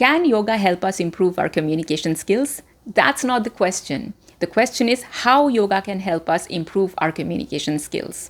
Can yoga help us improve our communication skills? That's not the question. The question is how yoga can help us improve our communication skills.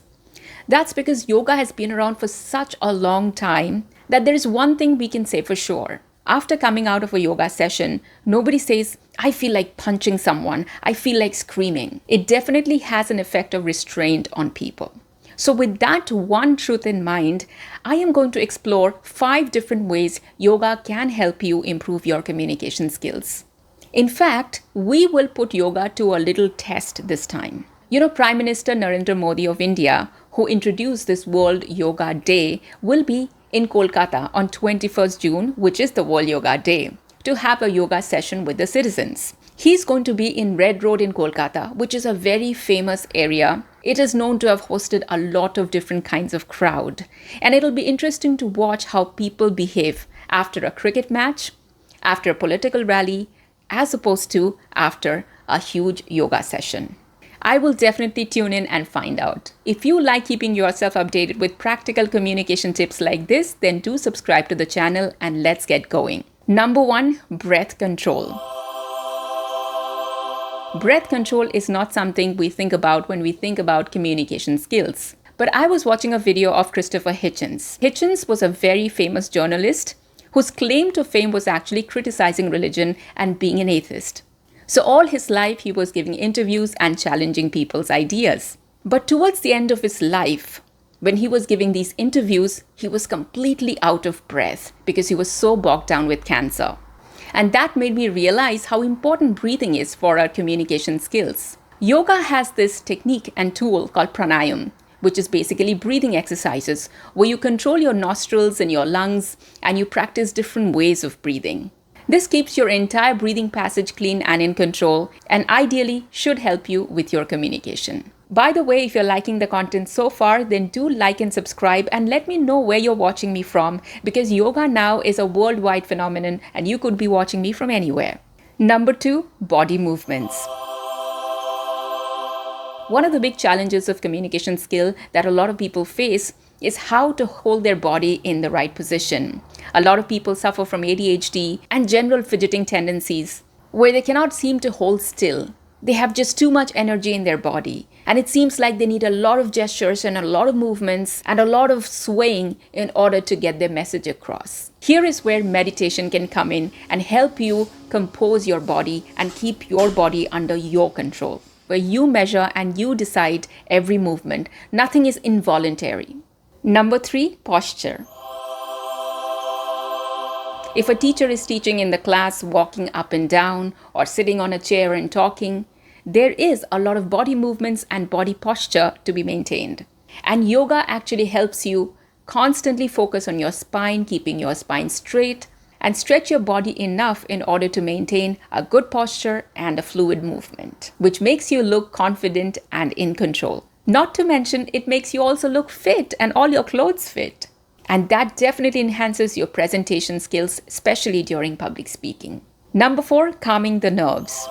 That's because yoga has been around for such a long time that there is one thing we can say for sure. After coming out of a yoga session, nobody says, I feel like punching someone, I feel like screaming. It definitely has an effect of restraint on people. So with that one truth in mind, I am going to explore 5 different ways yoga can help you improve your communication skills. In fact, we will put yoga to a little test this time. Prime Minister Narendra Modi of India, who introduced this World Yoga Day, will be in Kolkata on 21st June, which is the World Yoga Day, to have a yoga session with the citizens. He's going to be in Red Road in Kolkata, which is a very famous area. It is known to have hosted a lot of different kinds of crowd. And it'll be interesting to watch how people behave after a cricket match, after a political rally, as opposed to after a huge yoga session. I will definitely tune in and find out. If you like keeping yourself updated with practical communication tips like this, then do subscribe to the channel and let's get going. Number 1, breath control. Breath control is not something we think about when we think about communication skills. But I was watching a video of Christopher Hitchens. Hitchens was a very famous journalist whose claim to fame was actually criticizing religion and being an atheist. So all his life, he was giving interviews and challenging people's ideas. But towards the end of his life, when he was giving these interviews, he was completely out of breath because he was so bogged down with cancer. And that made me realize how important breathing is for our communication skills. Yoga has this technique and tool called pranayam, which is basically breathing exercises where you control your nostrils and your lungs and you practice different ways of breathing. This keeps your entire breathing passage clean and in control, and ideally should help you with your communication. By the way, if you're liking the content so far, then do like and subscribe and let me know where you're watching me from, because yoga now is a worldwide phenomenon and you could be watching me from anywhere. Number 2, body movements. One of the big challenges of communication skill that a lot of people face is how to hold their body in the right position. A lot of people suffer from ADHD and general fidgeting tendencies where they cannot seem to hold still. They have just too much energy in their body, and it seems like they need a lot of gestures and a lot of movements and a lot of swaying in order to get their message across. Here is where meditation can come in and help you compose your body and keep your body under your control, where you measure and you decide every movement. Nothing is involuntary. Number 3, posture. If a teacher is teaching in the class, walking up and down, or sitting on a chair and talking, there is a lot of body movements and body posture to be maintained. And yoga actually helps you constantly focus on your spine, keeping your spine straight, and stretch your body enough in order to maintain a good posture and a fluid movement, which makes you look confident and in control. Not to mention, it makes you also look fit and all your clothes fit. And that definitely enhances your presentation skills, especially during public speaking. Number 4, calming the nerves.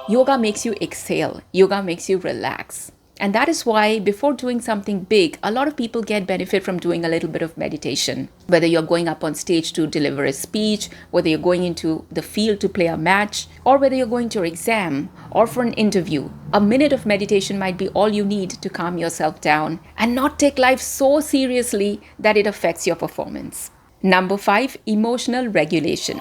Yoga makes you exhale. Yoga makes you relax. And that is why before doing something big, a lot of people get benefit from doing a little bit of meditation. Whether you're going up on stage to deliver a speech, whether you're going into the field to play a match, or whether you're going to your exam or for an interview, a minute of meditation might be all you need to calm yourself down and not take life so seriously that it affects your performance. Number 5, emotional regulation.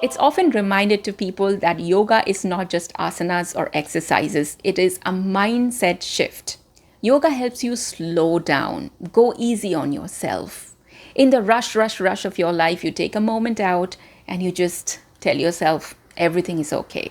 It's often reminded to people that yoga is not just asanas or exercises. It is a mindset shift. Yoga helps you slow down, go easy on yourself. In the rush of your life, you take a moment out and you just tell yourself everything is okay.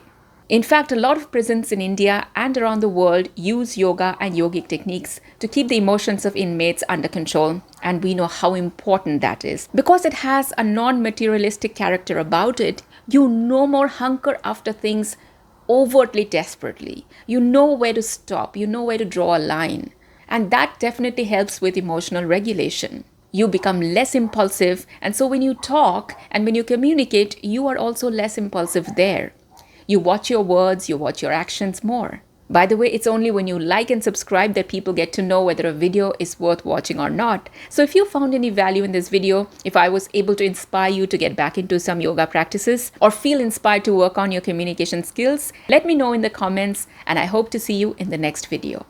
In fact, a lot of prisons in India and around the world use yoga and yogic techniques to keep the emotions of inmates under control. And we know how important that is. Because it has a non-materialistic character about it, you no more hunker after things overtly desperately. You know where to stop. You know where to draw a line. And that definitely helps with emotional regulation. You become less impulsive. And so when you talk and when you communicate, you are also less impulsive there. You watch your words, you watch your actions more. By the way, it's only when you like and subscribe that people get to know whether a video is worth watching or not. So if you found any value in this video, if I was able to inspire you to get back into some yoga practices or feel inspired to work on your communication skills, let me know in the comments, and I hope to see you in the next video.